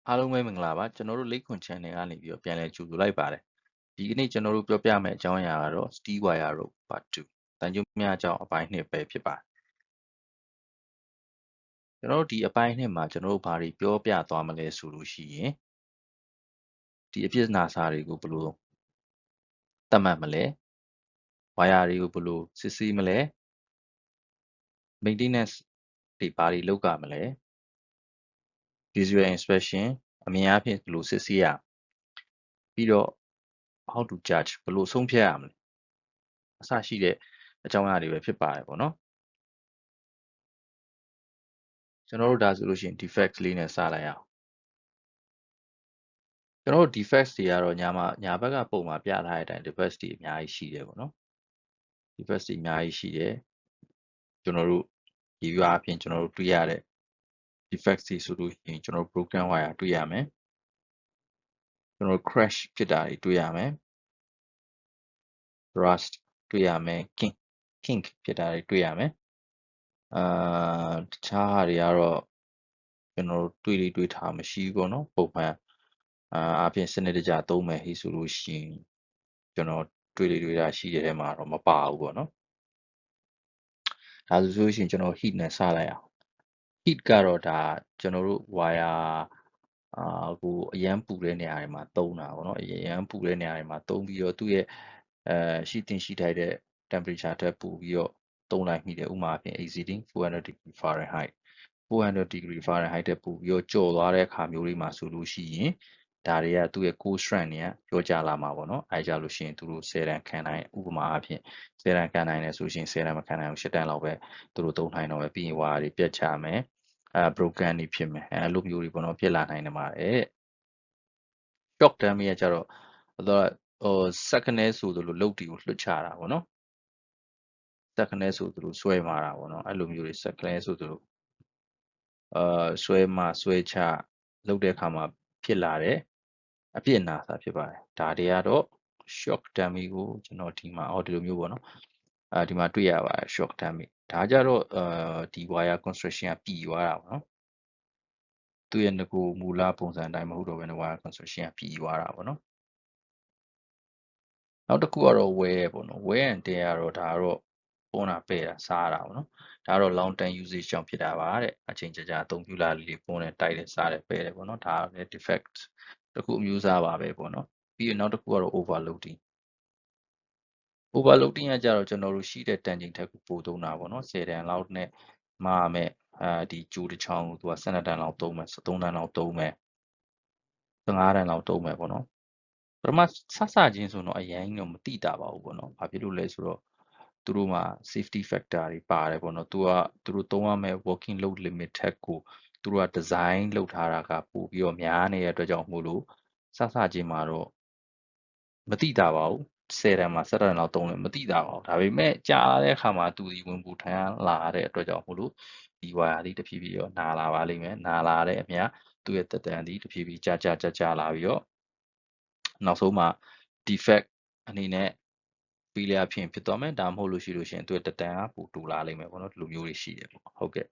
အားလုံးပဲမင်္ဂလာပါကျွန်တော်တို့လိတ်ခွန် channel ကနေပြီးတော့ပြန်လည်ကြိုဆိုလိုက်ပါတယ်ဒီကနေ့ကျွန်တော်တို့ပြောပြမယ့်အကြောင်းအရာကတော့ Steel Wire Rope Part 2တန်ကြုံများအကြောင်းအပိုင်း2ပဲဖြစ်ပါတယ်ကျွန်တော်တို့ဒီအပိုင်း2မှာကျွန်တော်တို့ဘာတွေပြောပြသွားမလဲဆိုလို့ရှိရင်ဒီအပြစ်နာစာတွေကိုဘယ်လိုသတ်မှတ်မလဲ wire တွေကိုဘယ်လိုစစ်ဆေးမလဲ maintenance တွေဘာတွေလုပ်ကြမလဲ visual inspection အမြင်အဖြင့်ဘယ်လိုစစ်ဆေးရပြီးတော့ how to judge ဘယ်လိုဆုံးဖြတ်ရမလဲအစရှိတဲ့အကြောင်းအရာတွေပဲဖြစ်ပါတယ်ပေါ့နော်ကျွန်တော်တို့ဒါဆိုလို့ရှိရင် defect လေးနဲ့စလိုက်အောင်ကျွန်တော်တို့ defect တွေကတော့ညာဘက်ကပုံမှာပြထားတဲ့အတိုင်း defect တွေအများကြီးရှိတယ်ပေါ့နော် defect တွေအများကြီးရှိတယ်ကျွန်တော်တို့ဒီရွာအပြင်ကျွန်တော်တို့တွေ့ရတဲ့ defect တွေဆိုလို့ရှိရင်ကျွန်တော်တို့ broken wire တွေ့ရမယ်ကျွန်တော်တို့ crash ဖြစ်တာတွေတွေ့ရမယ် rust တွေ့ရမယ် kink ဖြစ်တာတွေတွေ့ရမယ်တခြားဟာတွေကတော့ကျွန်တော်တို့တွေ့ထားမရှိဘူးပေါ့နော်ပုံမှန်အပြင်စနစ်တကျသုံးမယ်ဟိဆိုလို့ရှိရင်ကျွန်တော်တွေ့တာရှိတဲ့ထဲမှာတော့မပါဘူးပေါ့နော်ဒါဆိုလို့ရှိရင်ကျွန်တော် heat နဲ့စလိုက်အောင် heat ကတော့ဒါကျွန်တော်တို့ wire ကိုအရန်ပူတဲ့နေရာတွေမှာသုံးတာပေါ့နော်အရန်ပူတဲ့နေရာတွေမှာသုံးပြီးတော့သူ့ရဲ့ရှိထိုက်တဲ့ temperature ထက်ပိုပြီးတော့သုံးလိုက်မိတယ်ဥပမာအဖြစ် exceeding 400 degree Fahrenheit 400 degree Fahrenheit တက်ပို့ပြီးတော့ကြော်သွားတဲ့အခါမျိုးလေးမှာဆိုလို့ရှိရင်ဒါတွေကသူ့ရဲ့ core strength တွေကပြောကြလာမှာပေါ့နော်အဲကြလို့ရှိရင်သူတို့10တန်ခံနိုင်ဥပမာအဖြစ်10တန်ခံနိုင်တယ်ဆိုရှင်10တန်မခံနိုင်ဘူး10တန်လောက်ပဲသူတို့သုံးနိုင်တော့ပဲပြီးရင်ဝါတွေပြတ်ချမယ်broken တွေဖြစ်မယ်အဲလိုမျိုးတွေပေါ့နော်ဖြစ်လာနိုင်တယ်ပါတယ် shock damage ကကြတော့second နဲ့ဆိုသလိုလုတ်တီကိုလွှတ်ချတာပေါ့နော် second နဲ့ဆိုသလိုဆွဲမာတာပေါ့နော်အဲ့လိုမျိုးတွေ second ဆိုသလိုဆွဲချလုပ်တဲ့အခါမှာဖြစ်လာတဲ့အပြစ်နာစာဖြစ်ပါတယ်ဒါတွေကတော့ shock dummy ကိုကျွန်တော်ဒီမှာဒီလိုမျိုးပေါ့နော်ဒီမှာတွေ့ရပါတယ် shock dummy ဒါကြတော့ဒီ wire construction ကပြည်သွားတာပေါ့နော်သူ့ရဲ့ငကိုမူလပုံစံအတိုင်းမဟုတ်တော့ဘဲနဲ့ wire construction ကပြည်သွားတာပေါ့နော်နောက်တစ်ခုကတော့ wear ပေါ့နော် wear and tear ကတော့ဒါကတော့ပေါ်တာပဲ့တာစားတာပေါ့နော်ဒါကတော့ long term usage ကြောင့်ဖြစ်တာပါတဲ့အချိန်ကြာအသုံးပြုလာလေးပေါ်တယ်တိုက်တယ်စားတယ်ပဲ့တယ်ပေါ့နော်ဒါကလည်း defect တစ်ခုအမျိုးအစားပါပဲပေါ့နော်ပြီးရင်နောက်တစ်ခုကတော့ overloading ကကြတော့ကျွန်တော်တို့ရှိတဲ့တန်ချိန်ထက်ကိုပိုသုံးတာပေါ့နော်10တန်လောက်နဲ့မှားမယ်ဒီကျိုးတစ်ချောင်းကိုသူက12တန်လောက်သုံးမယ်13တန်လောက်သုံးမယ်15တန်လောက်သုံးမယ်ပေါ့နော်ပထမစချင်းဆိုတော့အရင်တော့မတိတာပါဘူးပေါ့နော်ဘာဖြစ်လို့လဲဆိုတော့သူတို့မှာ safety factor တွေပါတယ်ပေါ့နော်သူတို့သုံးရမယ့် working load limit ထက်ကိုသူတို့က design လုပ်ထားတာကပိုပြီးတော့များနေတဲ့အတွက်ကြောင့်မို့လို့စချင်းမှာတော့မတိတာပါဘူး10တန်မှာ17တန်လောက်သုံးလို့မတိတာပါဘူးဒါပေမဲ့ကြာလာတဲ့အခါမှာသူဒီဝင်ပူထမ်းလာတဲ့အတွက်ကြောင့်မို့လို့ဒီ wire လေးတဖြည်းဖြည်းတော့နာလာပါလိမ့်မယ်နာလာတဲ့အမြသူ့ရဲ့တက်တန်ဒီတဖြည်းဖြည်းကြာလာပြီးတော့နောက်ဆုံးမှာ defect အနေနဲ့ failure ဖြစ်သွားမယ်ဒါမှမဟုတ်လို့ရှိရင်သူ့ရဲ့တက်တန်ကပိုတိုလာလိမ့်မယ်ပေါ့နော်ဒီလိုမျိုးတွေရှိတယ်ပေါ့ဟုတ်ကဲ့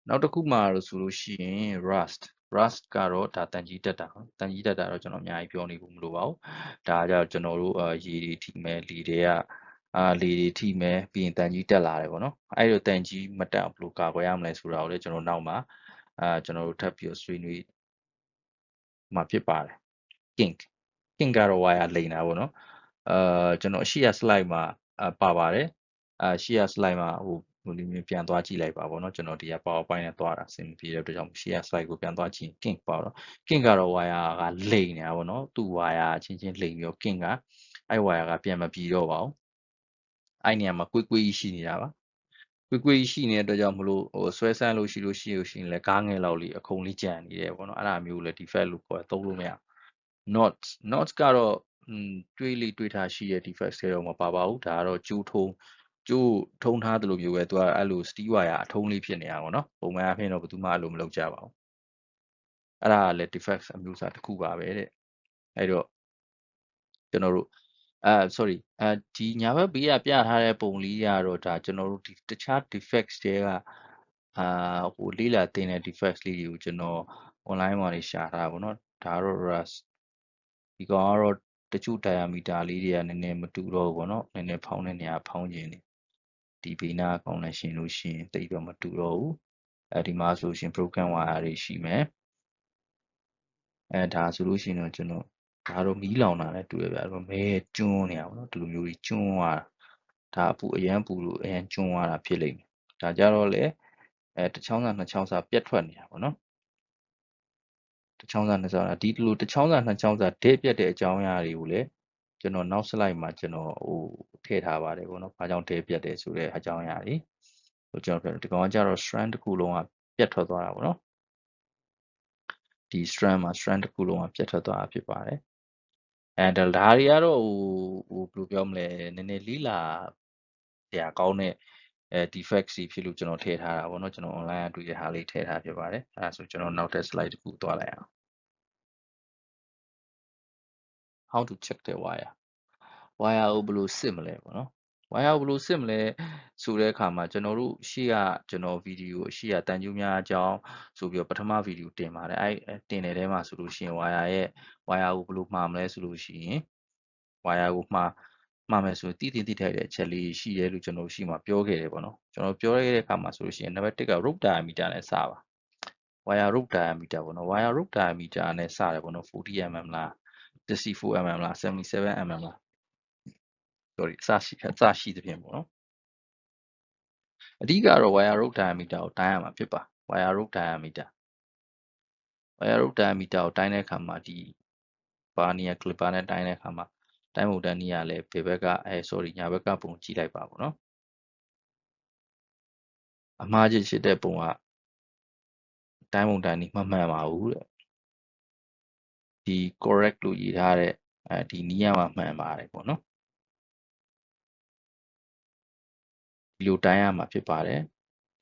နောက်တစ်ခုမှာတော့ဆိုလို့ရှိရင် rust ကတော့ဒါတန်ကြီးတက်တာတော့ကျွန်တော်အများကြီးပြောနေဖို့မလိုပါဘူးဒါကြတော့ကျွန်တော်တို့ရေတွေထိမယ်လေတွေထိမယ်ပြီးရင်တန်ကြီးတက်လာတယ်ပေါ့နော်အဲ့လိုတန်ကြီးမတက်အောင်ဘယ်လိုကာကွယ်ရမလဲဆိုတာကိုလည်းကျွန်တော်နောက်မှာကျွန်တော်တို့ထပ်ပြီးဆွေးနွေးမှာဖြစ်ပါတယ် kink ကတော့ wire လိမ်တာပေါ့နော်ကျွန်တော်ရှေ့က slide မှာပါပါတယ်ရှေ့က slide မှာဟိုဒီမျိုးပြန်သွားကြည့်လိုက်ပါပေါ့နော်ကျွန်တော်ဒီက PowerPoint နဲ့သွားတာအဆင်မပြေတဲ့အတွက်ကြောင့်ရှေ့က slide ကိုပြန်သွားကြည့် kink ပါတော့ kink ကတော့ wire ကလိမ်နေတာပေါ့နော်သူ့ wire ချင်းလိမ်ပြီးတော့ kink ကအဲ့ wire ကပြန်မပြေတော့ပါဘူးအဲ့နေရာမှာကွေးရှိနေတာပါကွေးရှိနေတဲ့အတွက်ကြောင့်မလို့ဆွဲဆန်းလို့ရှိရင်လည်းကားငယ်လောက်လေးအခုံလေးကြံနေတယ်ပေါ့နော်အဲ့ဒါမျိုးလည်း defect လို့ခေါ်သုံးလို့မရ knots ကတော့တွေ့ထားရှိတဲ့ defect တွေတော့မပါပါဘူးဒါကတော့ကြိုးထုံထားသလိုမျိုးပဲသူကအဲ့လို steel wire အထုံးလေးဖြစ်နေတာပေါ့နော်ပုံမှန်အဖြစ်တော့ဘယ်သူမှအဲ့လိုမလုပ်ကြပါဘူးအဲ့ဒါကလည်း defect အမျိုးအစားတစ်ခုပါပဲတဲ့အဲ့တော့ကျွန်တော်တို့sorry ဒီညာဘက်ဘေးကပြထားတဲ့ပုံလေးကတော့ဒါကျွန်တော်တို့ဒီတခြား defects တွေက ဟိုလေးလာတင်တဲ့ defects လေးတွေကိုကျွန်တော် online မှာနေရှာထားပါတော့ဒါတော့ rust ဒီကောင်ကတော့တချို့ diameter လေးတွေကနည်းနည်းမတူတော့ဘူးပေါ့နော်နည်းနည်းဖောင်းတဲ့နေရာဖောင်းခြင်းနေဒီဘေးနားကောင်းလဲရှင်လို့ရှိရင်တိတ်တော့မတူတော့ဘူးဒီမှာဆိုရှင် broken wire တွေရှိမယ်ဒါဆိုလို့ရှိရင်တော့ကျွန်တော်ဒါတော့မီးလောင်တာလည်းတူရဗျာမဲကျွန်းနေရပါတော့ဒီလိုမျိုးကြီးကျွန်းသွားဒါအပူအရန်ပူလို့အရန်ကျွန်းသွားတာဖြစ်လိမ့်မယ်ဒါကြတော့လေတစ်ချောင်းစာနှစ်ချောင်းစာပြတ်ထွက်နေတာပေါ့နော်တစ်ချောင်းစာနှစ်ချောင်းစာဒီလိုတစ်ချောင်းစာနှစ်ချောင်းစာဒဲပြတ်တဲ့အကြောင်းအရာတွေကိုလည်းကျွန်တော်နောက် slide မှာကျွန်တော်ဟိုထည့်ထားပါတယ်ပေါ့နော်။ဘာကြောင့်ဒဲပြတ်တယ်ဆိုတဲ့အကြောင်းအရာတွေဟိုကျွန်တော်ဒီကောင်ကကြတော့ strand တစ်ခုလုံးကပြတ်ထွက်သွားတာပေါ့နော်။ဒီ strand မှာ strand တစ်ခုလုံးကပြတ်ထွက်သွားတာဖြစ်ပါတယ်။ဒါတွေကတော့ဟိုဘယ်လိုပြောမလဲနည်းနည်းလေးလာတရားကောင်းတဲ့defects တွေဖြစ်လို့ကျွန်တော်ထည့်ထားတာပေါ့နော်ကျွန်တော် online ကတွေ့တဲ့ဟာလေးထည့်ထားဖြစ်ပါတယ်။အဲဒါဆိုကျွန်တော်နောက်ထပ် slide တစ်ခုသွားလိုက်အောင် how to check the wire wire ကိုဘယ်လိုစစ်မလဲပေါ့နော် wire ကိုဘယ်လိုစစ်မလဲဆိုတဲ့အခါမှာကျွန်တော်တို့ရှေ့ကကျွန်တော်ဗီဒီယိုရှေ့ကတန်ကျိုးများအကြောင်းဆိုပြီးတော့ပထမဗီဒီယိုတင်ပါတယ်တင်တဲ့ထဲမှာဆိုလို့ရှိရင် wire ရဲ့ wire ကိုဘယ်လိုမှားမလဲဆိုလို့ရှိရင် wire ကိုမှားမယ်ဆိုတိတိထိုက်တဲ့အချက်လေးရှိတယ်လို့ကျွန်တော်ရှိမှပြောခဲ့တယ်ပေါ့နော်ကျွန်တော်ပြောခဲ့တဲ့အခါမှာဆိုလို့ရှိရင်နံပါတ်1က rope diameter နဲ့စပါ wire rope diameter ပေါ့နော် wire rope diameter နဲ့စတယ်ပေါ့နော် 40 mm လား64 mm လား77 mm လား sorry အစရှိသဖြင့်ပေါ့နော်အဓိကတော့ wire rope diameter ကိုတိုင်းရမှာဖြစ်ပါ wire rope diameter ကိုတိုင်းတဲ့အခါမှာဒီဘာနီယာ clipper နဲ့တိုင်းတဲ့အခါမှာတိုင်းပုံတိုင်းနည်းကလည်းဘယ်ဘက်ကsorry ညာဘက်ကပုံကြည့်လိုက်ပါပေါ့နော်အမှားကြီးဖြစ်တဲ့ပုံကတိုင်းပုံတိုင်းနည်းမမှန်ပါဘူးတဲ့ဒီ correct လို့ရေးထားတဲ့ဒီနည်းကမှမှန်ပါတယ်ပေါ့နော်ဒီလိုတိုင်းရမှာဖြစ်ပါတယ်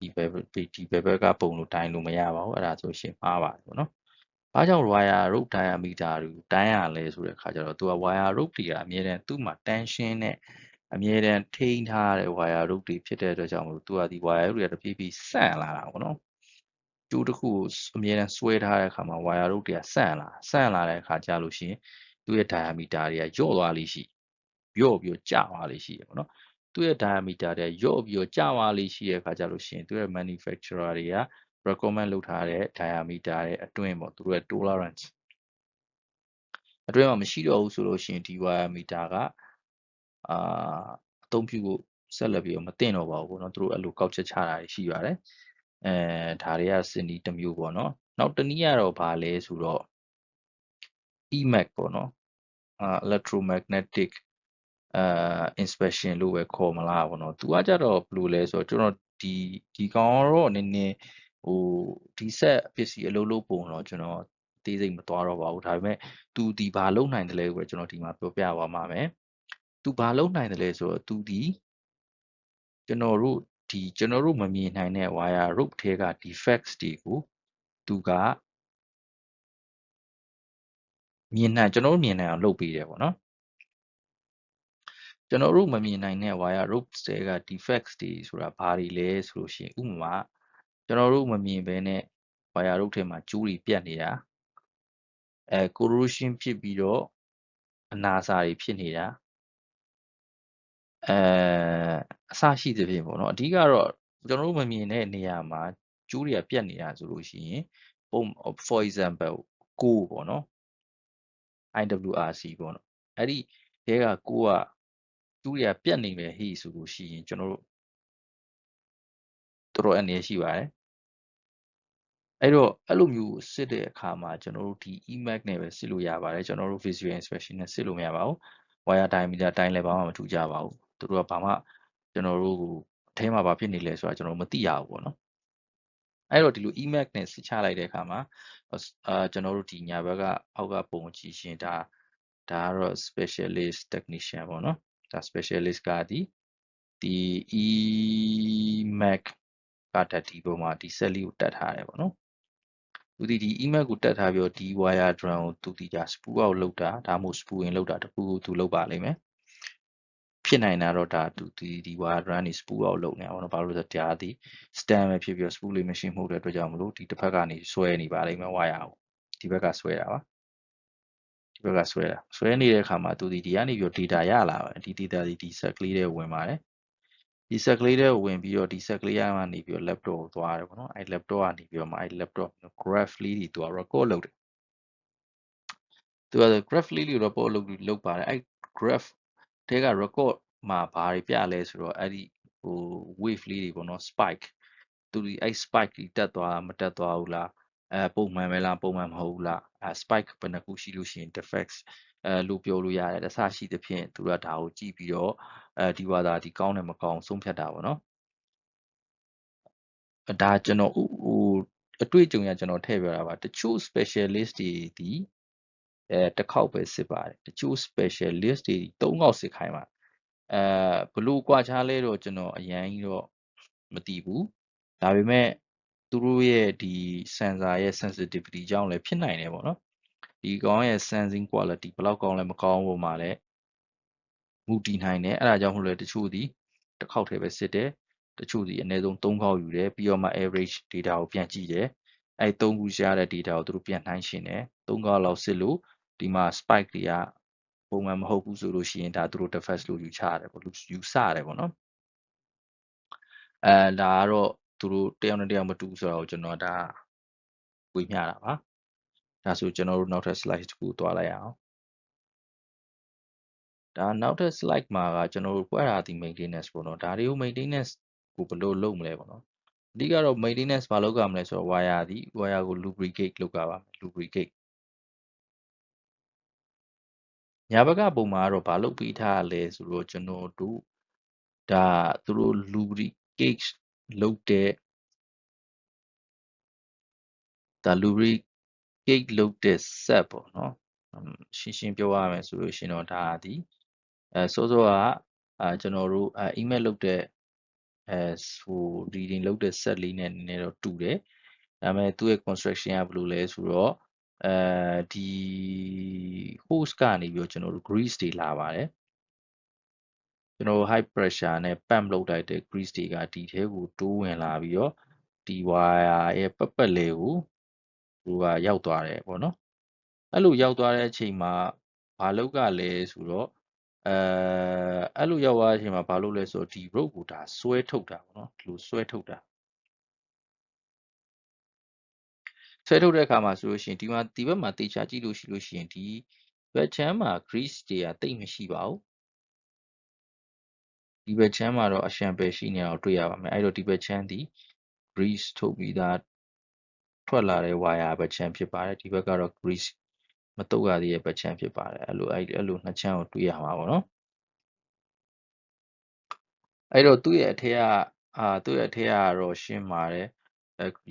ဒီဘက်ကပုံလို့တိုင်းလို့မရပါဘူးအဲ့ဒါဆိုရှင်မှားပါတယ်ပေါ့နော်ဘာကြောင့် wire rope diameter ကိုတိုင်းရလဲဆိုတဲ့အခါကျတော့သူက wire rope တွေကအမြဲတမ်းသူ့မှာ tension နဲ့အမြဲတမ်းထိန်းထားတဲ့ wire rope တွေဖြစ်တဲ့အတွက်ကြောင့်မလို့သူကဒီ wire rope တွေကတဖြည်းဖြည်းဆန့်လာတာပေါ့နော်ကျိုးတစ်ခုကိုအမြဲတမ်းဆွဲထားတဲ့အခါမှာ wire rope တွေကဆန့်လာတဲ့အခါကျလို့ရှိရင်သူ့ရဲ့ diameter တွေကလျော့သွားလိမ့်ရှိလျော့ပြီးကျသွားလိမ့်ရှိတယ်ပေါ့နော်သူ့ရဲ့ diameter တွေလျော့ပြီးကျသွားလိမ့်ရှိတဲ့အခါကျလို့ရှိရင်သူ့ရဲ့ manufacturer တွေက recommend လုပ်ထားတဲ့ diameter ရဲ့အတွင်းပေါ့သူတို့ရဲ့ tolerance အတွင်းမှာမရှိတော့ဘူးဆိုလို့ရှိရင်ဒီ wire meter ကအသုံးပြုဖို့ဆက်လက်ပြီးတော့မသင့်တော့ပါဘူးပေါ့နော်သူတို့အဲ့လိုကောက်ချက်ချတာရှိပါတယ်ဒါတွေကစင်ဒီတစ်မျိုးပေါ့နော်နောက်တစ်နည်းကတော့ဘာလဲဆိုတော့ EMAG ပေါ့နော်electromagnetic inspection လို့ပဲခေါ်မလားပေါ့နော်သူကကြတော့ဘယ်လိုလဲဆိုတော့ကျွန်တော်ဒီကောင်တော့နည်းနည်းဟိုဒီဆက်ပစ္စည်းအလုပ်ပုံတော့ကျွန်တော်သေးစိတ်မသွားတော့ပါဘူးဒါပေမဲ့သူဒီဘာလုပ်နိုင်တယ်လဲကိုကျွန်တော်ဒီမှာပြောပြသွားမှာမယ်သူဘာလုပ်နိုင်တယ်လဲဆိုတော့သူဒီကျွန်တော်တို့မမြင်နိုင်တဲ့ wire rope ထဲက defects တွေကိုသူကကျွန်တော်တို့မြင်နိုင်အောင်လုပ်ပေးတယ်ပေါ့နော်ကျွန်တော်တို့မမြင်နိုင်တဲ့ wire rope တွေက defects တွေဆိုတာဘာတွေလဲဆိုလို့ရှိရင်ဥပမာကျွန်တော်တို့မမြင်ဘဲနဲ့ wire rope ထဲမှာကျိုးတွေပြတ်နေတာcorrosion ဖြစ်ပြီးတော့အနာစာတွေဖြစ်နေတာအစရှိသဖြင့်ပေါ့နော်အဓိကတော့ကျွန်တော်တို့မမြင်တဲ့နေရာမှာကျိုးတွေကပြတ်နေတာဆိုလို့ရှိရင်for example ကိုပေါ့နော် IWRC ပေါ့နော်အဲ့ဒီတဲကကိုကကျိုးတွေကပြတ်နေမယ်ဟိဆိုလို့ရှိရင်ကျွန်တော်တို့တော်တော်အနေရှိပါတယ်အဲ့တော့အဲ့လိုမျိုးစစ်တဲ့အခါမှာကျွန်တော်တို့ဒီ EMAG နဲ့ပဲစစ်လို့ရပါတယ်ကျွန်တော်တို့ visual inspection နဲ့စစ်လို့မရပါဘူး wire diameter တိုင်းလည်းဘာမှမထူးကြပါဘူးသူတို့ကဘာမှကျွန်တော်တို့ကိုအထဲမှာဘာဖြစ်နေလဲဆိုတာကျွန်တော်မသိရဘူးပေါ့နော်အဲ့တော့ဒီလို EMAG နဲ့စစ်ချလိုက်တဲ့အခါမှာကျွန်တော်တို့ဒီညာဘက်ကအောက်ကပုံကြည့်ရှင်ဒါကတော့ specialist technician ပေါ့နော်ဒါ specialist ကဒီ EMAG ကတက်ဒီပုံမှာဒီ set လေးကိုတက်ထားတယ်ပေါ့နော်သူဒီ EMAG ကိုတက်ထားပြီးတော့ဒီ wire drum ကိုသူဒီကြာ spool out လုပ်တာဒါမှမဟုတ် spool in လုပ်တာတခုခုသူလုပ်ပါလိမ့်မယ် ဖြစ်နိုင်တာတော့ဒါဒီ wire run နေ spool out လုပ်နေတာပေါ့နော်ဘာလို့လဲဆိုတော့ဒါဒီ stand ပဲဖြစ်ပြီးတော့ spool လေး machine မဟုတ်တဲ့အတွက်ကြောင့်မလို့ဒီတစ်ဖက်ကနေဆွဲနေပါလိမ့်မယ် wire ကိုဒီဘက်ကဆွဲတာပါဒီဘက်ကဆွဲနေတဲ့အခါမှာသူဒီကနေပြီးတော့ data ရလာပါတယ်ဒီ data ဒီ set ကလေးတွေဝင်ပါတယ်ဒီ set ကလေးတွေဝင်ပြီးတော့ဒီ set ကလေးကနေပြီးတော့ laptop ကိုသွားတယ်ပေါ့နော်အဲ့ laptop ကနေပြီးတော့မှအဲ့ laptop graph လေးတွေသူက record လုပ်တယ်သူက graph လေးတွေ report လုပ်ပါတယ်အဲ့ graph တဲက record မှာဘာတွေပြလဲဆိုတော့အဲ့ဒီဟို wave လေးတွေပေါ့နော် spike သူဒီအဲ့ spike ကြီးတက်သွားမတက်သွားဘူးလားပုံမှန်ပဲလားပုံမှန်မဟုတ်ဘူးလားspike ဘယ်နှခုရှိလို့ရှိရင် defects လို့ပြောလို့ရတယ်တခြားရှိသဖြင့်သူကဒါကိုကြည့်ပြီးတော့ဒီဝါသာဒီကောင်းတယ်မကောင်းဆုံးဖြတ်တာပေါ့နော်ဒါကျွန်တော်ဟိုအတွေ့အကြုံရကျွန်တော်ထည့်ပြတာပါတချို့ specialist တွေဒီတစ်ခေါက်ပဲစစ်ပါတယ်တချို့ specialist တွေ3ခေါက်စစ်ခိုင်းပါဘလို့ကွာခြားလဲတော့ကျွန်တော်အရင်ကြီးတော့မသိဘူးဒါပေမဲ့သူတို့ရဲ့ဒီ sensor ရဲ့ sensitivity ကြောင့်လည်းဖြစ်နိုင်တယ်ပေါ့နော်ဒီကောင်ရဲ့ sensing quality ဘယ်လောက်ကောင်းလဲမကောင်းဘူးမှာလဲမူတည်နိုင်တယ်အဲ့ဒါကြောင့်မို့လဲတချို့ဒီတစ်ခေါက်တည်းပဲစစ်တယ်တချို့ဒီအနည်းဆုံး3ခေါက်ယူတယ်ပြီးတော့မှ average data ကိုပြန်ကြည့်တယ်အဲ့3ခုရှားတဲ့ data ကိုသူတို့ပြန်နှိုင်းရှင်းတယ်3ခေါက်လောက်စစ်လို့ဒီမှာ spike တွေကပုံမှန်မဟုတ်ဘူးဆိုလို့ရှိရင်ဒါသူတို့ defect လို့ယူဆရတယ်ပေါ့ယူဆရတယ်ပေါ့နော်ဒါကတော့သူတို့တယောက်နဲ့တယောက်မတူဆိုတော့ကျွန်တော်ဒါဝေမျှတာပါဒါဆိုကျွန်တော်တို့နောက်ထပ် slide တစ်ခုသွားလိုက်အောင်ဒါနောက်ထပ် slide မှာကကျွန်တော်တို့ပွဲတာဒီ maintenance ပေါ့နော်ဒါတွေကို maintenance ကိုဘယ်လိုလုပ်မလဲပေါ့နော်အဓိကတော့ maintenance ဘာလုပ်ရမလဲဆိုတော့ wire ကို lubricate လုပ်ရပါမယ် lubricate ညာဘက်ကပုံမှာကတော့ဘာလုပ်ပြီးထားရလဲဆိုတော့ကျွန်တော်တို့ဒါသူတို့ lubricate လုပ်တဲ့ဒါ lubricate လုပ်တဲ့ set ပေါ့နော်ရှင်းပြောရမယ်ဆိုလို့ရှိရင်တော့ဒါဒီစောစောကကျွန်တော်တို့email လုပ်တဲ့ဟို reading လုပ်တဲ့ set လေးနဲ့နည်းနည်းတော့တူတယ်ဒါပေမဲ့သူ့ရဲ့ construction ကဘယ်လိုလဲဆိုတော့ဒီ hose ကနေပြီးတော့ကျွန်တော်တို့ grease တွေလာပါတယ်ကျွန်တော် high pressure နဲ့ pump လုပ်လိုက်တဲ့ grease တွေကဒီထဲကိုတိုးဝင်လာပြီးတော့ဒီ wire ရဲ့ပတ်လည်ကိုသူကရောက်သွားတယ်ပေါ့နော်အဲ့လိုရောက်သွားတဲ့အချိန်မှာဘာလုပ်ကလဲဆိုတော့အဲ့လိုရောက်သွားတဲ့အချိန်မှာဘာလုပ်လဲဆိုတော့ဒီ rope ကိုဒါဆွဲထုတ်တာပေါ့နော်ဒီလိုဆွဲထုတ်တာဆွဲထုတ်တဲ့အခါမှာဆိုလို့ရှိရင်ဒီဘက်မှာတေချာကြည့်လို့ရှိရင်ဒီဘက်ချမ်းမှာ grease တွေကတိတ်မရှိပါဘူးဒီဘက်ချမ်းမှာတော့အရှံပယ်ရှိနေတာကိုတွေ့ရပါမယ်အဲ့တော့ဒီဘက်ချမ်းဒီ grease ထုတ်ပြီးသားထွက်လာတဲ့ wire ဘက်ချမ်းဖြစ်ပါတယ်ဒီဘက်ကတော့ grease မတုတ်ရသေးတဲ့ဘက်ချမ်းဖြစ်ပါတယ်အဲ့လိုနှစ်ချမ်းကိုတွေ့ရမှာပေါ့နော်အဲ့တော့သူ့ရဲ့အထက်ကကတော့ရှင်းပါတယ်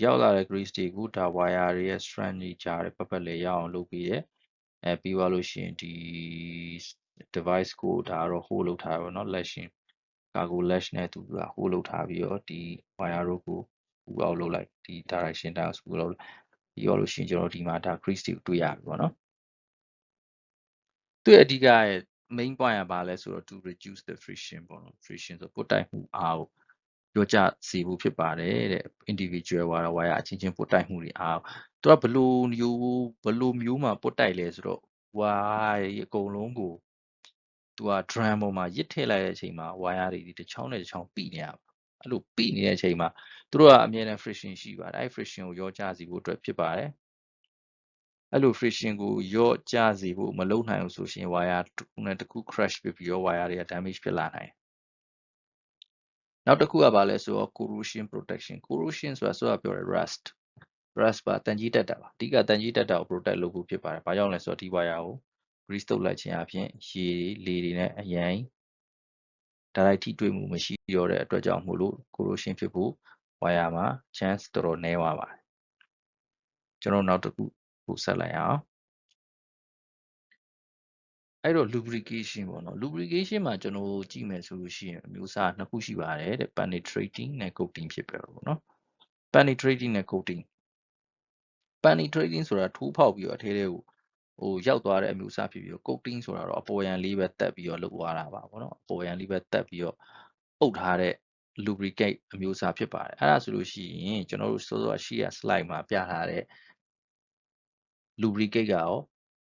ရောက်လာတဲ့ grease တွေကိုဒါ wire တွေရဲ့ strand ကြီးကြားတဲ့ပတ်လည်ရအောင်လုပ်ပြီးရဲ့ပြီးသွားလို့ရှိရင်ဒီ device ကိုဒါကတော့ hold လုပ်ထားရပါတော့ lashing cargo lash နဲ့သူက hold လုပ်ထားပြီးတော့ဒီ wire တို့ကိုပူအောင်လုပ်လိုက်ဒီ direction တိုင်းကိုပူအောင်ပြီးတော့လို့ရှိရင်ကျွန်တော်ဒီမှာဒါ grease တွေကိုတွေ့ရပြီပေါ့နော်သူ့ရဲ့အဓိကရဲ့ main point ကဘာလဲဆိုတော့ to reduce the friction ပေါ့နော် friction ဆိုပုတ်တိုက်မှုအားကိုပြောကြစီဖို့ဖြစ်ပါတယ်တဲ့ individual wire အချင်းချင်းပုတ်တိုက်မှုတွေအားသူကဘလိုမျိုးမှာပုတ်တိုက်လဲဆိုတော့ wire အကုန်လုံးကိုသူက drum ပေါ်မှာရစ်ထည့်လိုက်တဲ့အချိန်မှာ wire တွေတစ်ချောင်းနဲ့တစ်ချောင်းပိနေရပါအဲ့လိုပိနေတဲ့အချိန်မှာသူတို့ကအမြဲတမ်း friction ရှိပါတယ်အဲ့ friction ကိုရောကြစေဖို့အတွက်ဖြစ်ပါတယ်အဲ့လို friction ကိုရော့ကျစေဖို့မလုပ်နိုင်ဘူးဆိုရှင် wire တစ်ခုနဲ့တစ်ခု crash ဖြစ်ပြီးတော့ wire တွေက damage ဖြစ်လာနိုင်နောက်တစ်ခုကဘာလဲဆိုတော့ corrosion protection corrosion ဆိုတာစောစောပြောတယ် rust ပါတန်ကြီးတက်တာပါအဓိကတန်ကြီးတက်တာကို protect လုပ်ဖို့ဖြစ်ပါတယ်ဘာကြောင့်လဲဆိုတော့ဒီ wire ကို grease တုပ်လိုက်ခြင်းအပြင်ရေလေတွေနဲ့အရင်direct ထိတွေ့မှုမရှိတော့တဲ့အတွက်ကြောင့်မို့လို့ corrosion ဖြစ်ဖို့ wire မှာ chance တော်တော်နည်းသွားပါတယ်ကျွန်တော်နောက်တစ်ခုပို့ဆက်လိုက်အောင်အဲ့တော့ lubrication ပေါ့နော် lubrication မှာကျွန်တော်ကြည့်မယ်ဆိုလို့ရှိရင်အမျိုးအစားနှစ်ခုရှိပါတယ်တဲ့ penetrating နဲ့ coating ဖြစ်ပဲပေါ့နော် penetrating နဲ့ coating penetrating ဆိုတာထိုးဖောက်ပြီးတော့အထဲထဲကို ရောက်သွားတဲ့အမျိုးအစားဖြစ်ပြီးတော့ coating ဆိုတာတော့အပေါ်ယံလေးပဲတက်ပြီးတော့လုပ်သွားတာပါပေါ့နော်အပေါ်ယံလေးပဲတက်ပြီးတော့အုပ်ထားတဲ့ lubricate အမျိုးအစားဖြစ်ပါတယ်အဲ့ဒါဆိုလို့ရှိရင်ကျွန်တော်တို့စောစောရှိရ slide မှာပြထားတဲ့ lubricate ကရော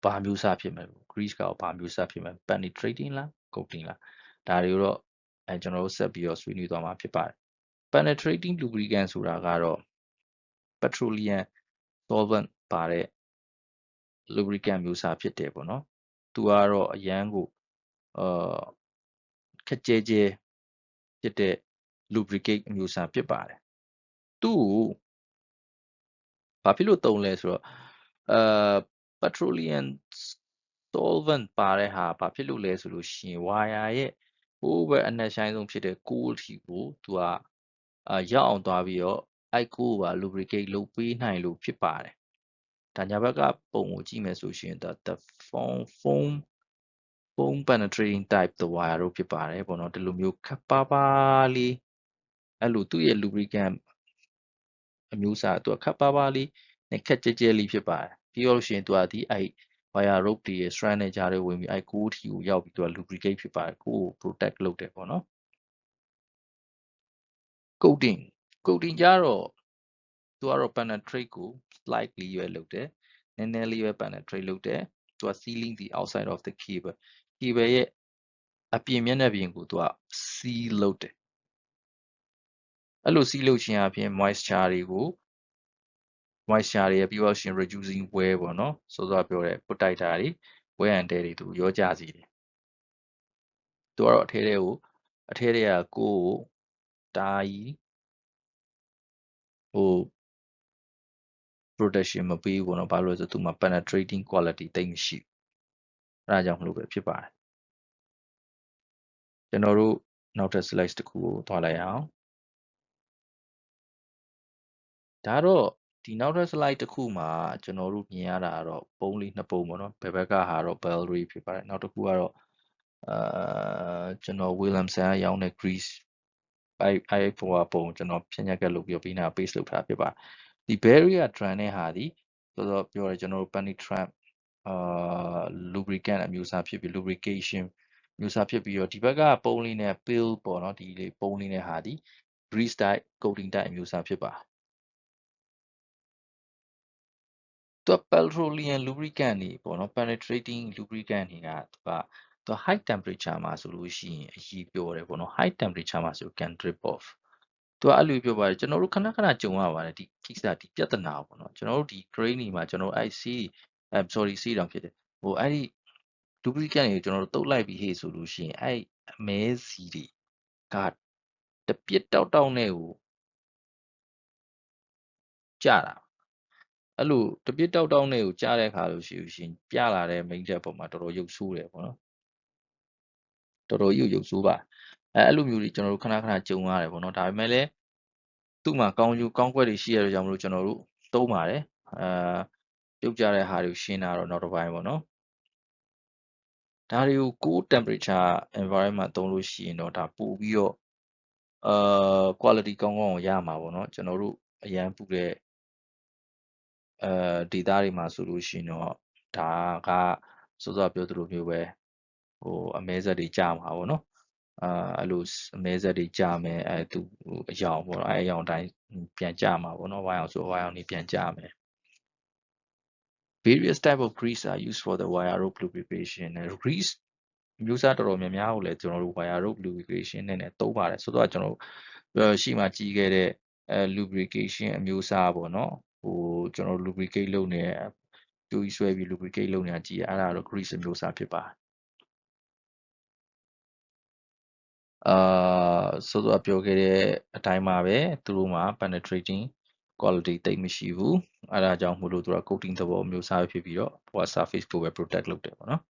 ဘာမျိုးအစားဖြစ်မလဲ grease ကရောဘာမျိုးအစားဖြစ်မလဲ penetrating လား coating လားဒါတွေကိုတော့ကျွန်တော်တို့ဆက်ပြီးတော့ဆွေးနွေးသွားမှာဖြစ်ပါတယ် penetrating lubricant ဆိုတာကတော့ petroleum solvent ပါတဲ့ lubricant မျိုးစားဖြစ်တယ်ပေါ့နော်သူကတော့အရန်ကိုခက်ကြဲကြဲဖြစ်တဲ့ lubricate မျိုးစားဖြစ်ပါတယ်သူ့ကိုဘာဖြစ်လို့သုံးလဲဆိုတော့petroleum solvent ပါတဲ့ဟာဘာဖြစ်လို့လဲဆိုလို့ရှိရင် wire ရဲ့ဟိုးပဲအနက်ရှိုင်းဆုံးဖြစ်တဲ့ core ထီကိုသူကရောက်အောင်သွားပြီးတော့အဲ့ core ပါ lubricate လုပ်ပေးနိုင်လို့ဖြစ်ပါတယ်ဒါညာဘက်ကပုံကိုကြည့်မယ်ဆိုရှင် the foam penetrating type the wire တို့ဖြစ်ပါတယ်ပေါ့နော်ဒီလိုမျိုးခပ်ပါးပါးလေးအဲ့လိုသူ့ရဲ့ lubricant အမျိုးအစားသူကခပ်ပါးပါးလေးနဲ့ခက်ကြဲကြဲလေးဖြစ်ပါတယ်ပြီးတော့ရှင်သူကဒီအဲ့ wire rope တွေရဲ့ strand နဲ့ကြားထဲဝင်ပြီးအဲ့ကိုးထီကိုရောက်ပြီးသူက lubricate ဖြစ်ပါတယ်ကိုယ်ကို protect လုပ်တယ်ပေါ့နော် coating ကြတော့သူကတော့ penetrate ကို slightly ရွယ်လုပ်တယ်နည်းနည်းလေးပဲ penetrate လုပ်တယ်သူက sealing the outside of the cable ရဲ့အပြင်မျက်နှာပြင်ကိုသူက seal လုပ်တယ်အဲ့လို seal လုပ်ခြင်းအပြင် moisture တွေပြီးတော့ရှင် reducing wear ပေါ့နော်စောစောပြောတဲ့ပုတ်တိုက်တာတွေ wear and tear တွေသူရောကြစေတယ်သူကတော့အထဲထဲကကိုယ်တားကြီးprotection မပေးဘူးပေါ့နော်ဘာလို့လဲဆိုသူမှာ penetrating quality တိတ်မရှိဘူးအဲ့ဒါကြောင့်မလို့ပဲဖြစ်ပါတယ်ကျွန်တော်တို့နောက်ထပ် slide တစ်ခုကိုသွားလိုက်အောင်ဒါတော့ဒီနောက်ထပ် slide တစ်ခုမှာကျွန်တော်တို့မြင်ရတာကတော့ပုံးလေးနှစ်ပုံပေါ့နော်ဘယ်ဘက်ကဟာတော့ Bellry ဖြစ်ပါတယ်နောက်တစ်ခုကတော့ကျွန်တော် Williamson ကရောင်းတဲ့ grease အဲ့ပုံကျွန်တော်ဖြည့်ညက်ကလုပ်ပြီးပြီးနာ paste လုပ်ထားဖြစ်ပါတယ်ဒီ barrier trend နဲ့ဟာဒီဆိုတော့ပြောရကျွန်တော်တို့ penetrant lubricant အမျိုးအစားဖြစ်ပြီး lubrication မျိုးစားဖြစ်ပြီးတော့ဒီဘက်ကပုံးလေးနဲ့ pill ပေါ့နော်ဒီလေးပုံးလေးနဲ့ဟာဒီ grease type coating type အမျိုးအစားဖြစ်ပါတယ်သူ petroleum lubricant တွေပေါ့နော် penetrating lubricant တွေကသူ high temperature မှာဆိုလို့ရှိရင်အရေးပြောတယ်ပေါ့နော် high temperature မှာဆို can drip off သူကအဲ့လိုပြောပါတယ်ကျွန်တော်တို့ခဏခဏကြုံရပါတယ်ဒီကိစ္စဒီပြဿနာပေါ့နော်ကျွန်တော်တို့ဒီ grain တွေမှာကျွန်တော်အဲ့ sorry စီးတောင်ဖြစ်တယ်အဲ့ဒီ lubricant တွေကိုကျွန်တော်တို့တုပ်လိုက်ပြီးဟေ့ဆိုလို့ရှိရင်အဲ့အမဲစီတွေကတပြစ်တောက်တောက်နဲ့ကိုကြတာအဲ့လိုတပြစ်တောက်တောက်နဲ့ကိုကြားတဲ့အခါလို့ရှိရင်ပြလာတဲ့ main jet ပေါ်မှာတော်တော်ရုပ်ဆိုးတယ်ပေါ့နော်တော်တော်ကြီးရုပ်ဆိုးပါအဲ့လိုမျိုးတွေကျွန်တော်တို့ခဏခဏကြုံရတယ်ပေါ့နော်ဒါပေမဲ့လည်းသူ့မှာကောင်းကွက်တွေရှိရတဲ့ကြောင့်မလို့ကျွန်တော်တို့သုံးပါတယ်ပြုတ်ကြတဲ့ဟာတွေကိုရှင်းတာတော့နောက်တစ်ပိုင်းပေါ့နော်ဒါတွေကို cold temperature environment သုံးလို့ရှိရင်တော့ဒါပို့ပြီးတော့quality ကောင်းရမှာပေါ့နော်ကျွန်တော်တို့အရန်ပူတဲ့ဒေတာတွေမှာဆိုလို့ရှိရင်တော့ဒါကစောစောပြောသလိုမျိုးပဲအမဲဆက်တွေကြာမှာပေါ့နော်အဲ့လိုအမဲဆက်တွေကြာမယ်သူအယောင်ပေါ့နော်အယောင်တိုင်းပြန်ကြာမှာပေါ့နော်ဝိုင်းအောင်ဆိုဝိုင်းအောင်နေပြန်ကြာမယ် various type of grease are used for the wire rope lubrication grease မျိုးစားတော်တော်များများကိုလည်းကျွန်တော်တို့ wire rope lubrication နဲ့သုံးပါတယ်ဆိုတော့ကျွန်တော်တို့ရှိမှကြီးခဲ့တဲ့lubrication အမျိုးအစားပေါ့နော်ကျွန်တော် lubricate လုပ်နေကျိုးကြီးဆွဲပြီး lubricate လုပ်နေတာကြီးအဲ့ဒါတော့ grease အမျိုးအစားဖြစ်ပါတယ်ဆိုတော့ပြောခဲ့တဲ့အတိုင်းပါပဲသူတို့မှာ penetrating quality တိတ်မရှိဘူးအဲ့ဒါကြောင့်မို့လို့သူက coating သဘောမျိုးစားဖြစ်ပြီးတော့ဟို surface ကိုပဲ protect လုပ်တယ်ပေါ့နော်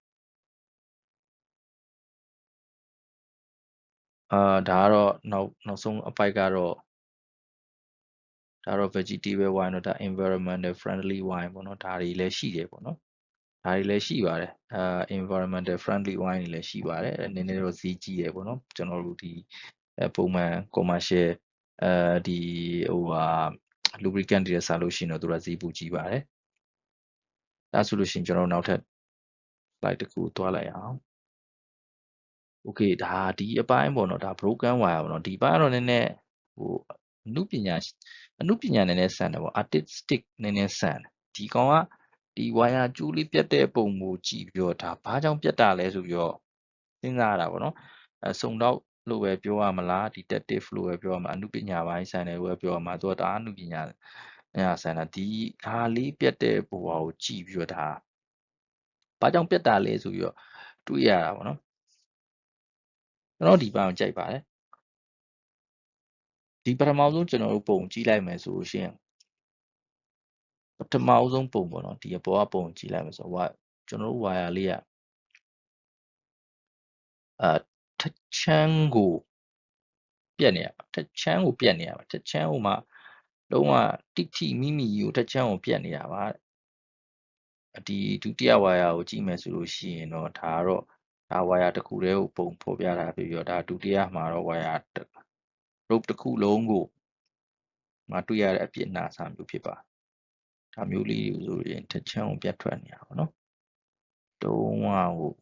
ဒါကတော့နောက်ဆုံးအပိုက်ကတော့ဒါတော့ vegetable wine တော့ဒါ environmental friendly wine ပေါ့နော်ဒါတွေလည်းရှိတယ်ပေါ့နော်ဒါတွေလည်းရှိပါတယ်environmental friendly wine တွေလည်းရှိပါတယ်နည်းနည်းတော့ဈေးကြီးတယ်ပေါ့နော်ကျွန်တော်တို့ဒီပုံမှန် commercial ဒီlubricant တွေဆာလို့ရှိရင်တော့သူကဈေးပိုကြီးပါတယ် ဒါဆိုလို့ရှိရင်ကျွန်တော်နောက်ထပ် slide တစ်ခုသွားလိုက်အောင် okay ဒါဒီအပိုင်းပေါ့နော်ဒါ broken wire ပေါ့နော်ဒီပိုင်းကတော့နည်းနည်းဟိုအနုပညာနည်းနည်းဆန်တယ်ပေါ့ artistic နည်းနည်းဆန်တယ်ဒီကောင်ကဒီ wire ကျိုးလေးပြတ်တဲ့ပုံကိုကြည့်ပြီးတော့ဒါဘာကြောင့်ပြတ်တာလဲဆိုပြီးတော့စဉ်းစားရတာပေါ့နော်စုံတော့လို့ပဲပြောရမလား detective လို့ပဲပြောရမှာအနုပညာပိုင်းဆန်တယ်လို့ပဲပြောရမှာသူကဒါအနုပညာဆန်တာဒီဒါလေးပြတ်တဲ့ဘဝကိုကြည့်ပြီးတော့ဒါဘာကြောင့်ပြတ်တာလဲဆိုပြီးတော့တွေးရတာပေါ့နော်ကျွန်တော်ဒီပိုင်းကိုကြိုက်ပါတယ်ဒီပထမဆုံးကျွန်တော်တို့ပုံကြည့်လိုက်မယ်ဆိုလို့ရှိရင်ပထမဆုံးပုံပေါ့နော်ဒီအပေါ်ကပုံကြည့်လိုက်မယ်ဆိုတော့ကျွန်တော်တို့ wire လေးကထချမ်းကိုပြက်နေရထချမ်းကိုပြက်နေရပါထချမ်းကိုမှလုံးဝတိတိမိမိကိုထချမ်းကိုပြက်နေတာပါဒီဒုတိယ wire ကိုကြည့်မယ်ဆိုလို့ရှိရင်တော့ဒါကတော့ဒါ wire တစ်ခုတည်းကိုပုံဖော်ပြတာပြီးတော့ဒါဒုတိယမှာတော့ wire rope တစ်ခုလုံးကိုမတွေ့ရတဲ့အပြစ်နာစာမျိုးဖြစ်ပါဒါမျိုးလေးတွေဆိုရင်ထချမ်းကိုပြတ်ထွက်နေတာပေါ့နော်တုံးဝဟို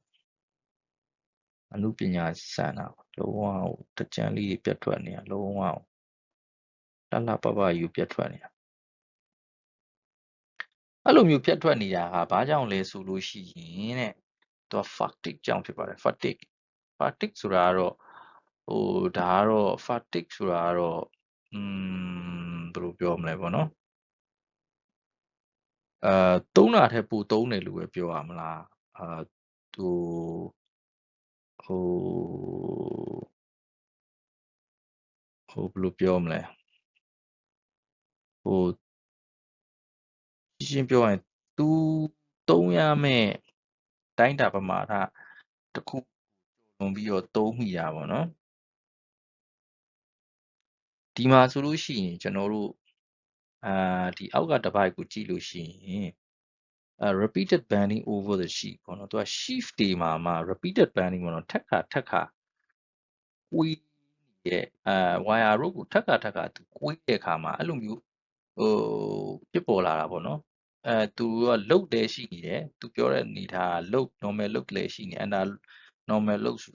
အနုပညာစံတာလုံးဝဟိုတကြံလေးပြတ်ထွက်နေတာလုံးဝလှလှပပယူပြတ်ထွက်နေတာအဲ့လိုမျိုးပြတ်ထွက်နေတာဟာဘာကြောင့်လဲဆိုလို့ရှိရင်တဲ့သူက fatigue ကြောင့်ဖြစ်ပါတယ် fatigue ဆိုတာကတော့ဟိုဒါကတော့ fatigue ဆိုတာကတော့ဘယ်လိုပြောမလဲပေါ့နော်သုံးတာထက်ပိုသုံးတယ်လို့ပဲပြောရမလားသူဟိုဘယ်လိုပြောမလဲဟိုရှင်းပြောရင်သူသုံးရမယ့်တိုင်းတာပမာဏတစ်ခုလွန်ပြီးတော့သုံးမိတာပေါ့နော်ဒီမှာဆိုလို့ရှိရင်ကျွန်တော်တို့ဒီအောက်ကတစ်ပိုက်ကိုကြည့်လို့ရှိရင် repeated bending over the sheet ပေါ့နော်သူက sheaf တွေမှာမှ repeated bending ပေါ့နော်ထပ်ခါကွေးရဲ့wire rope ကိုထပ်ခါသူကွေးတဲ့အခါမှာအဲ့လိုမျိုးဖြစ်ပေါ်လာတာပေါ့နော်သူကလုတ်တယ်ရှိနေတယ်သူပြောတဲ့အနေထားလုတ် normal လုတ်လည်းရှိနေအဲ့ဒါ normal လုတ်ဆို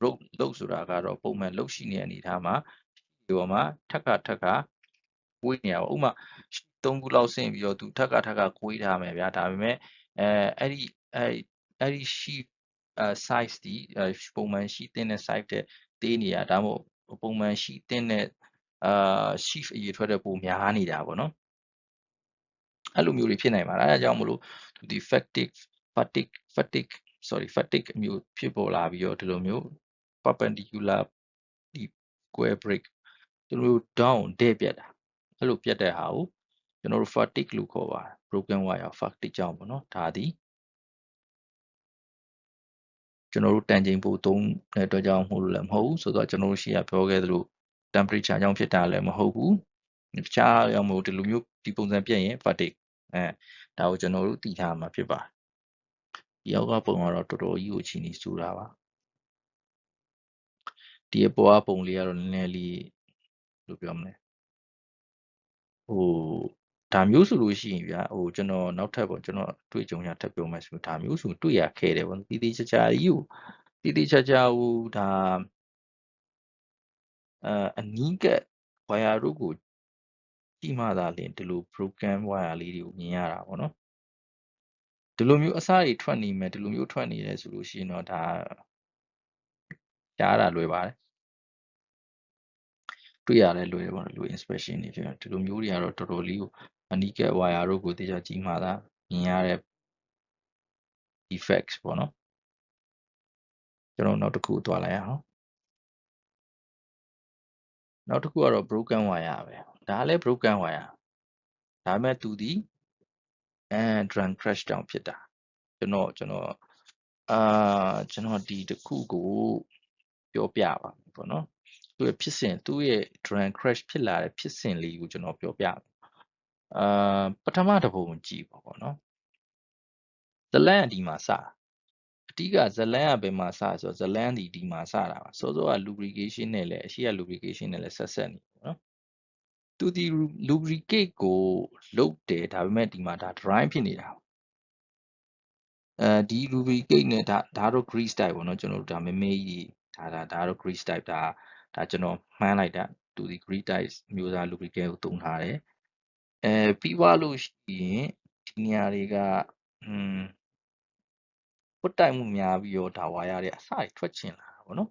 တာကတော့ပုံမှန်လုတ်ရှိနေတဲ့အနေထားမှာဒီပေါ်မှာထပ်ခါကွေးနေရပါဥပမာ3ခုလောက်ဆင့်ပြီးတော့သူထပ်ခါကွေးထားမယ်ဗျာဒါပေမဲ့အဲ့ဒီ sheet size ဒီပုံမှန်ရှိတဲ့ size တဲ့သေးနေတာဒါမှမဟုတ်ပုံမှန်ရှိတဲ့sheet အရေထွက်တဲ့ပိုများနေတာပေါ့နော်အဲ့လိုမျိုးတွေဖြစ်နိုင်ပါတယ်အဲ့ဒါကြောင့်မလို့ဒီ fatigue မျိုးဖြစ်ပေါ်လာပြီးတော့ဒီလိုမျိုး perpendicular ဒီ square break ဒီလို down တဲ့ပြတ်တာအဲ့လိုပြတ်တဲ့ဟာကိုကျွန်တော်တို့ fatigue လို့ခေါ်ပါတယ် broken wire fatigue ကြောင့်ပေါ့နော်ဒါသည်ကျွန်တော်တို့တန်ချိန်ပိုသုံးတဲ့အတွက်ကြောင့်မို့လို့လည်းမဟုတ်ဘူးဆိုတော့ကျွန်တော်တို့ရှေ့ကပြောခဲ့သလို temperature ကြောင့်ဖြစ်တာလည်းမဟုတ်ဘူးတခြားကြောင့်မို့ဒီလိုမျိုးဒီပုံစံပြည့်ရင် fatigue ဒါကိုကျွန်တော်တို့သိထားမှာဖြစ်ပါတယ်ဒီအောက်ကပုံကတော့တော်တော်ကြီးကိုချီနီဆိုတာပါဒီအပေါ်ကပုံလေးကတော့နည်းနည်းလေးဘယ်လိုပြောမလဲဒါမျိုးဆိုလို့ရှိရင်ဗျာကျွန်တော်နောက်ထပ်ပေါ့ကျွန်တော်တွေ့ကြုံရထပ်ပြောမယ်ဆိုဒါမျိုးဆိုတွေ့ရခဲ့တယ်ပေါ့တီးတီးချာချာဟိုဒါအနီးကပ် wire တို့ကိုကြည့်မှသာလျှင်ဒီလို broken wire လေးတွေကိုမြင်ရတာပေါ့နော်ဒီလိုမျိုးအစတွေထွက်နေမယ်ဒီလိုမျိုးထွက်နေတယ်ဆိုလို့ရှိရင်တော့ဒါကြားတာလွယ်ပါတယ်တွေ့ရတယ်လွယ်တယ်ပေါ့နော်လူ inspection တွေဖြစ်ဒီလိုမျိုးတွေကတော့တော်တော်လေးကိုအနီးကပ် wire တို့ကိုသိချကြည့်မှသာမြင်ရတဲ့ effects ပေါ့နော်ကျွန်တော်နောက်တစ်ခုသွားလိုက်အောင်နောက်တစ်ခုကတော့ broken wire ပဲဒါလည်း broken wire ဒါပေမဲ့သူဒီdrum crash ကြောင့်ဖြစ်တာကျွန်တော်ဒီတစ်ခုကိုပြောပြပါမယ်ပေါ့နော်သူ့ရဲ့ drum crash ဖြစ်လာတဲ့ဖြစ်စဉ်လေးကိုကျွန်တော်ပြောပြပထမတစ်ပုံကြည့်ပါပေါ့နော်ဇလန်ဒီမှာစအဓိကဇလန်ကဘယ်မှာစဆိုတော့ဇလန်ဒီမှာစတာပါစောစောက lubrication နဲ့လည်းအရှိက lubrication နဲ့လည်းဆက်နေပေါ့နော်သူဒီ lubricate ကိုလုပ်တယ်ဒါပေမဲ့ဒီမှာဒါ dry ဖြစ်နေတာ ဒီ lubricate နဲ့ဒါတော့ grease type ပေါ့နော်ကျွန်တော်တို့ဒါမဲမဲကြီးဒါတော့ grease type ဒါကျွန်တော်မှန်းလိုက်တာသူဒီ grease type မျိုးစား lubricate ကိုသုံးထားတယ်ပြီးသွားလို့ရှိရင်ဒီနေရာတွေကပွတ်တိုက်မှုများပြီးတော့ဒါဝါယာတွေအစတွေထွက်ချင်လာတာပေါ့နော်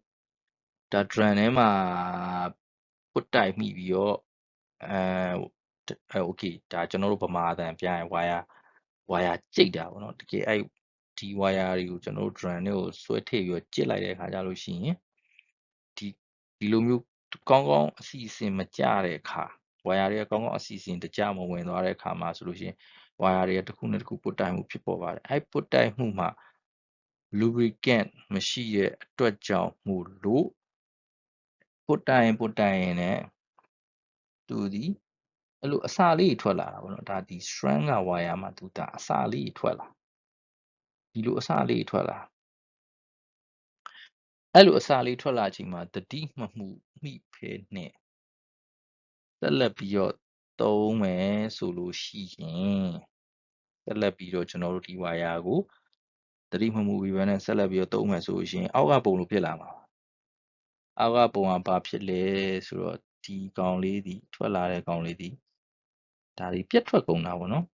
ဒါ drum ထဲမှာပွတ်တိုက်မိပြီးတော့โอเคဒါကျွန်တော်တို့ဗမာအတန်ပြရင်ဝါယာကြိတ်တာပေါ့နော်တကယ်အဲ့ဒီဝါယာတွေကိုကျွန်တော်တို့ drum ထဲကိုဆွဲထည့်ပြီးတော့ကြစ်လိုက်တဲ့အခါကျလို့ရှိရင်ဒီလိုမျိုးကောင်းကောင်းအစီအစဉ်မကျတဲ့အခါဝါယာတွေကကောင်းကောင်းအစီအစဉ်တကျမဝင်သွားတဲ့အခါမှာဆိုလို့ရှိရင်ဝါယာတွေကတစ်ခုနဲ့တစ်ခုပွတ်တိုက်မှုဖြစ်ပေါ်ပါတယ်အဲ့ပွတ်တိုက်မှုမှာ lubricant မရှိတဲ့အတွက်ကြောင့်မို့လို့ပွတ်တိုက်ရင်ねသူဒီအဲ့လိုအစာလေးထွက်လာတာပေါ့နော်ဒါဒီ strand ကဝါယာမှာသူဒါအစာလေးထွက်လာဒီလိုအစာလေးထွက်လာအဲ့လိုအစာလေးထွက်လာချိန်မှာတတိမမှုမိဖဲနဲ့ဆက်လက်ပြီးတော့သုံးမယ်ဆိုလို့ရှိရင်ဆက်လက်ပြီးတော့ကျွန်တော်တို့ဒီဝါယာကိုတတိမမှုပြီးဘဲနဲ့ဆက်လက်ပြီးတော့သုံးမယ်ဆိုလို့ရှိရင်အောက်ကပုံလိုဖြစ်လာမှာအောက်ကပုံကဘာဖြစ်လဲဆိုတော့ဒီကောင်လေးဒီထွက်လာတဲ့ကောင်လေးဒီဒါဒီပြက်ထွက်ကုန်တာပေါ့နော်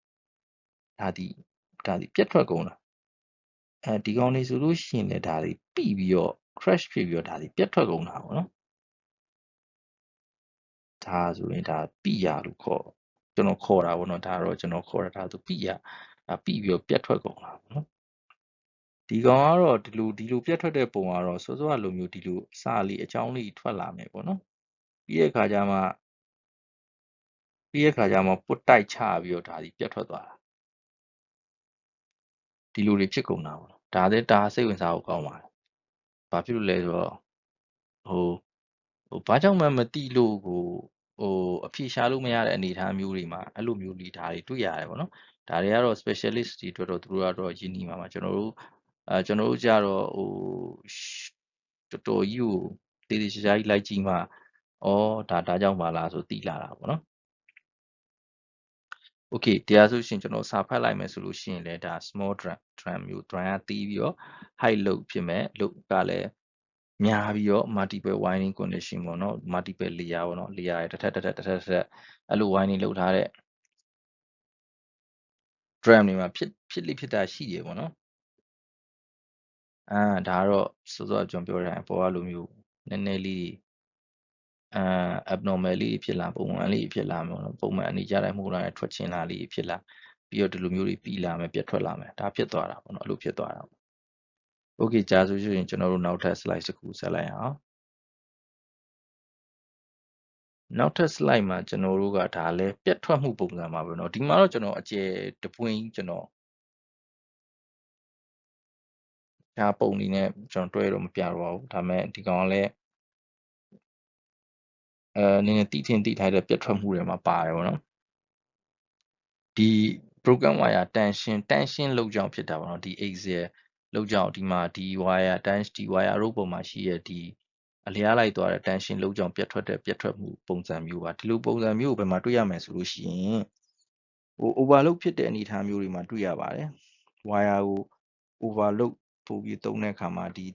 ဒါဒီပြက်ထွက်ကုန်တာဒီကောင်လေးဆိုလို့ရှိရင်လည်းဒါဒီပြီပြီးတော့ crash ဖြစ်ပြီးတော့ဒါဒီပြက်ထွက်ကုန်တာပေါ့နော်ဒါဆိုရင်ဒါပိရလို့ကျွန်တော်ခေါ်တာပေါ့နော်ဒါတော့ကျွန်တော်ခေါ်တာဒါဆိုပိရဒါပိပြီးတော့ပြက်ထွက်ကုန်တာပေါ့နော်ဒီကောင်ကတော့ဒီလိုပြက်ထွက်တဲ့ပုံကတော့စောစောကလိုမျိုးဒီလိုအစလေးအကြောင်းလေးထွက်လာမယ်ပေါ့နော်ပြီးတဲ့အခါကျမှပွတ်တိုက်ချပြီးတော့ဒါဒီပြက်ထွက်သွားတာဒီလိုတွေဖြစ်ကုန်တာပေါ့နော်ဒါစိတ်ဝင်စားဖို့ကောင်းပါတယ်ဘာဖြစ်လို့လဲဆိုတော့ဘာကြောင့်မှမသိလို့အဖြေရှာလို့မရတဲ့အနေအထားမျိုးတွေမှာအဲ့လိုမျိုးလေးဒါတွေတွေ့ရတယ်ပေါ့နော်ဒါတွေကတော့ specialist တွေအတွက်တော့သူတို့ကတော့ယဉ်နီးမှာပါကျွန်တော်တို့ကြတော့တော်တော်ကြီးကိုတေးသေးချာချာကြီးလိုက်ကြည့်မှဒါကြောင့်ပါလားဆိုသိလာတာပေါ့နော်โอเคတရားဆိုရှင်ကျွန်တော်စာဖတ်လိုက်မယ်ဆိုလို့ရှိရင်လည်းဒါ small drum မျိုး drum ကတီးပြီးတော့ high load ဖြစ်မဲ့ load ကလည်းများပြီးတော့ multiple winding condition ပေါ့နော် multiple layer ပေါ့နော် layer တွေတစ်ထပ်အဲ့လို winding လုပ်ထားတဲ့ drum တွေမှာဖြစ်တာရှိတယ်ပေါ့နော်ဒါကတော့စောစောကျွန်တော်ပြောတဲ့အပေါ်ကလိုမျိုးနည်းနည်းလေးabnormal လေးဖြစ်လာပုံမှန်လေးဖြစ်လာမယ်ပေါ့နော်ပုံမှန်အနေကြတိုင်းမှုတိုင်းထွက်ချင်လာလေးဖြစ်လာပြီးတော့ဒီလိုမျိုးတွေပြီးလာမယ်ပြတ်ထွက်လာမယ်ဒါဖြစ်သွားတာပေါ့နော်အဲ့လိုဖြစ်သွားတာပေါ့ Okay ကြာဆိုရင်ကျွန်တော်တို့နောက်ထပ် slide တစ်ခုဆက်လိုက်အောင်နောက်ထပ် slide မှာကျွန်တော်တို့ကဒါလည်းပြတ်ထွက်မှုပုံစံမှာပဲเนาะဒီမှာတော့ကျွန်တော်အကျယ်တပွင့်ကျွန်တော်ဒါပုံနေနဲ့ကျွန်တော်တွဲတော့မပြတော့ပါဘူးဒါပေမဲ့ဒီကောင်ကလည်းနည်းနည်းတိထင်တိထိုက်တဲ့ပြတ်ထွက်မှုတွေမှာပါတယ်ပေါ့နော်ဒီ broken wire tension လောက်ကြောင့်ဖြစ်တာပေါ့နော်ဒီ axial လောက်ကြောင့်ဒီမှာဒီ wire ဒီ wire rope ပေါ်မှာရှိတဲ့ဒီအလျားလိုက်သွားတဲ့ tension လောက်ကြောင့်ပြတ်ထွက်မှုပုံစံမျိုးပါဒီလိုပုံစံမျိုးကိုဘယ်မှာတွေ့ရမလဲဆိုလို့ရှိရင်overload ဖြစ်တဲ့အနေအထားမျိုးတွေမှာတွေ့ရပါတယ် wire ကို overload ပို့ပြီးသုံးတဲ့အခါမှာဒီ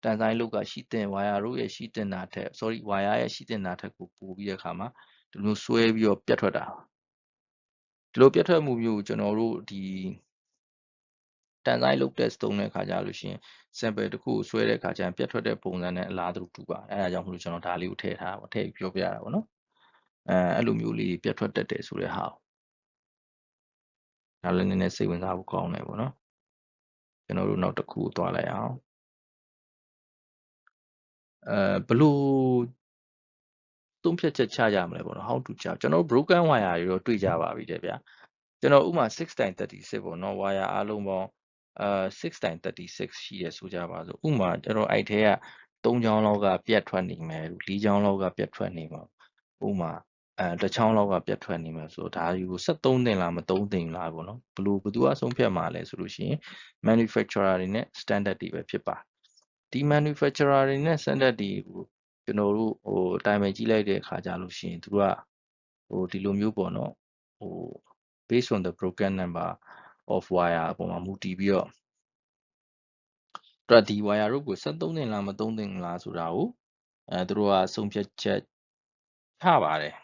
tensile load ကရှိတဲ့ wire rope ရဲ့ရှိတင်တာထက် wire ရဲ့ရှိတင်တာထက်ကိုပိုပြီးတဲ့အခါမှာဒီလိုဆွဲပြီးတော့ပြတ်ထွက်တာဒီလိုပြတ်ထွက်မှုမျိုးကိုကျွန်တော်တို့ဒီ tensile load test သုံးတဲ့အခါကျလို့ရှိရင် sample တစ်ခုကိုဆွဲတဲ့အခါကျရင်ပြတ်ထွက်တဲ့ပုံစံနဲ့အလားတူတူပါအဲဒါကြောင့်မလို့ကျွန်တော်ဒါလေးကိုထည့်ထားတာပေါ့ထည့်ပြီးပြောပြရတာပေါ့နော်အဲ့လိုမျိုးလေးပြတ်ထွက်တတ်တယ်ဆိုတဲ့ဟာဒါလည်းနည်းနည်းစိတ်ဝင်စားဖို့ကောင်းတယ်ပေါ့နော်ကျွန်တော်တို့နောက်တစ်ခုကိုသွားလိုက်အောင်ဘလို့သုံးဖြတ်ချက်ချကြမလဲပေါ့နော် how to ချကျွန်တော် broken wire တွေတော့တွေ့ကြပါပြီတဲ့ဗျာကျွန်တော်ဥမာ6x36ပေါ့နော် wire အားလုံးပေါင်း6x36ရှိရဆိုကြပါစို့ဥမာကျွန်တော်အဲ့ထဲက3ချောင်းလောက်ကပြတ်ထွက်နေမယ်4ချောင်းလောက်ကပြတ်ထွက်နေမှာဥမာတစ်ချောင်းလောက်ကပြတ်ထွက်နေမယ်ဆိုတော့ဒါကို73တင်လားမ3တင်လားပေါ့နော်ဘယ်သူကဆုံးဖြတ်မှာလဲဆိုလို့ရှိရင် manufacturer တွေနဲ့ standard တွေပဲဖြစ်ပါဒီ manufacturer တွေနဲ့ standard တွေကိုကျွန်တော်တို့တိုင်ပင်ကြည့်လိုက်တဲ့အခါကျလို့ရှိရင်သူကဒီလိုမျိုးပေါ့နော်based on the broken number of wire အပေါ်မှာမူတည်ပြီးတော့ဒီ wire rope ကိုဆက်သုံးသင့်လားမသုံးသင့်လားဆိုတာကိုသူတို့ကဆုံးဖြတ်ချက်ချပါတယ်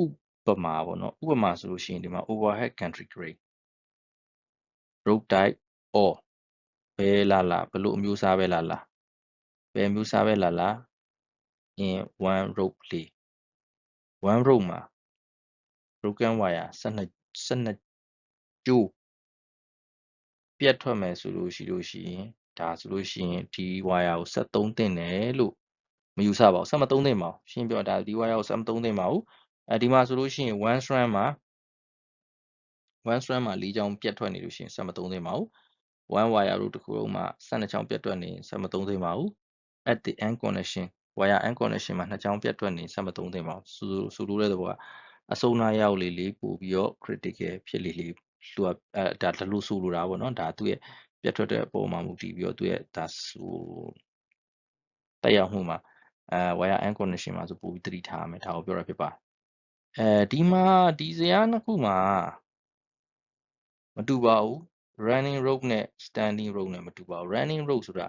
ဥပမာပေါ့နော်ဥပမာဆိုလို့ရှိရင်ဒီမှာ overhead country crane rope type or ဘယ်လိုအမျိုးအစားပဲလာဘယ်မျိုးစားပဲလာ in one rope play one rope မှာ broken wire 12ကျိုးပြတ်ထွက်မယ်ဆိုလို့ရှိရင်ဒါဆိုလို့ရှိရင်ဒီ wire ကိုဆက်သုံးသင့်တယ်လို့မယူဆပါဘူးဆက်မသုံးသင့်ပါဘူးရှင်းပြောဒါဒီ wire ကိုဆက်မသုံးသင့်ပါဘူးဒီမှာဆိုလို့ရှိရင် one strand မှာ4ချောင်းပြတ်ထွက်နေလို့ရှိရင်ဆက်မသုံးသင့်ပါဘူးone wire တို့တစ်ခုလုံးမှာ12ချောင်းပြတ်ထွက်နေဆက်မသုံးသင့်ပါဘူး at the end connection wire end connection မှာ2ချောင်းပြတ်ထွက်နေဆက်မသုံးသင့်ပါဘူးဆိုလိုတဲ့သဘောကအစုံနာရောက်လေပို့ပြီးတော့ critical ဖြစ်လေဒါတလို့ဆိုလိုတာပေါ့နော်ဒါသူ့ရဲ့ပြတ်ထွက်တဲ့အပေါ်မှာမူတည်ပြီးတော့သူ့ရဲ့ဒါတက်ရောက်မှုမှာwire end connection မှာဆိုပို့ပြီးသတိထားရမယ်ဒါကိုပြောတာဖြစ်ပါတယ်ဒီမှာဒီဇာတ်နှစ်ခုမှာမတူပါဘူး running rope နဲ့ standing rope နဲ့မတူပါဘူး running rope ဆိုတာ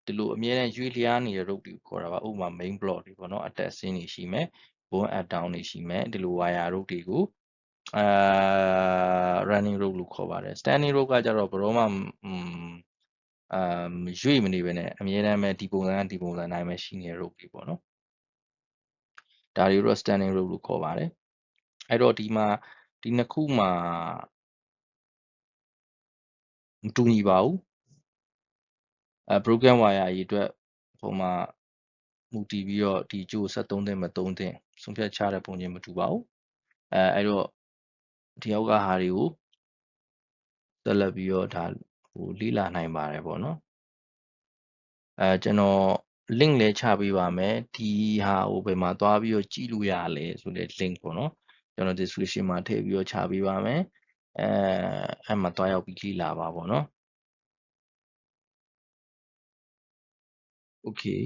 ဒီလိုအမြဲတမ်းရွေ့လျားနေတဲ့ rope ကိုခေါ်တာပါဥပမာ main block တွေပေါ့နော်အတက်ဆင်းတွေရှိမယ် bone up down တွေရှိမယ်ဒီလို wire rope တွေကိုrunning rope လို့ခေါ်ပါတယ် standing rope ကကြတော့ဘယ်တော့မှရွေ့မနေဘဲနဲ့အမြဲတမ်းပဲဒီပုံစံတိုင်းပဲရှိနေတဲ့ rope တွေပေါ့နော်ဒါတွေတော့ standing rope လို့ခေါ်ပါတယ်အဲ့တော့ဒီမှာဒီနှစ်ခုမှာမတူညီပါဘူး broken wire အရေးအတွက်ပုံမှာမူတည်ပြီးတော့ဒီကြိုးဆက်သုံးသင့်မသုံးသင့်ဆုံးဖြတ်ချတဲ့ပုံချင်းမတူပါဘူးအဲ့တော့ဒီအောက်ကဟာတွေကိုဆက်လက်ပြီးတော့ဒါလေ့လာနိုင်ပါတယ်ပေါ့နော်ကျွန်တော် link လည်းချပေးပါမယ်ဒီဟာကိုဘယ်မှာသွားပြီးတော့ကြည့်လို့ရလဲဆိုတဲ့ link ပေါ့နော်ကျွန်တော် description မှာထည့်ပြီးတော့ချပေးပါမယ်အဲ့မှာသွားရောက်ပြီးလေ့လာပါပေါ့နော် okay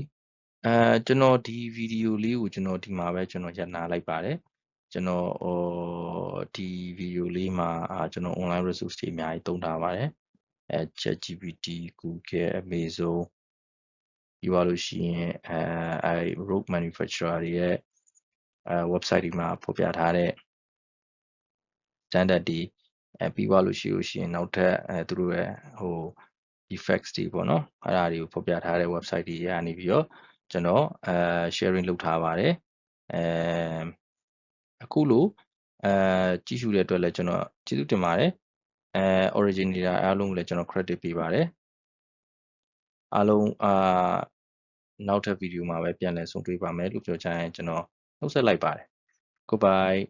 ကျွန်တော်ဒီဗီဒီယိုလေးကိုကျွန်တော်ဒီမှာပဲကျွန်တော်ရပ်နားလိုက်ပါတယ်ကျွန်တော်ဒီဗီဒီယိုလေးမှာကျွန်တော် online resource တွေအများကြီးသုံးထားပါတယ်ChatGPT Google Amazon ပြီးပါလို့ရှိရင်rope manufacturer တွေရဲ့website တွေမှာဖော်ပြထားတဲ့ standard တွေပြီးပါလို့ရှိရင်နောက်ထပ်သူတို့ရဲ့effects တွေပေါ့နော်အဲ့ဒါတွေကိုဖော်ပြထားတဲ့ website တွေကနေပြီးတော့ကျွန်တော်sharing လုပ်ထားပါတယ်အခုလို့ကြည့်ရှုတဲ့အတွက်လည်းကျွန်တော်ကျေးဇူးတင်ပါတယ်originator အားလုံးကိုလည်းကျွန်တော် credit ပေးပါတယ်အားလုံးနောက်ထပ်ဗီဒီယိုမှာပဲပြန်လည်ဆုံတွေ့ပါမယ်လို့ပြောချင်ရင်ကျွန်တော်နှုတ်ဆက်လိုက်ပါတယ် goodbye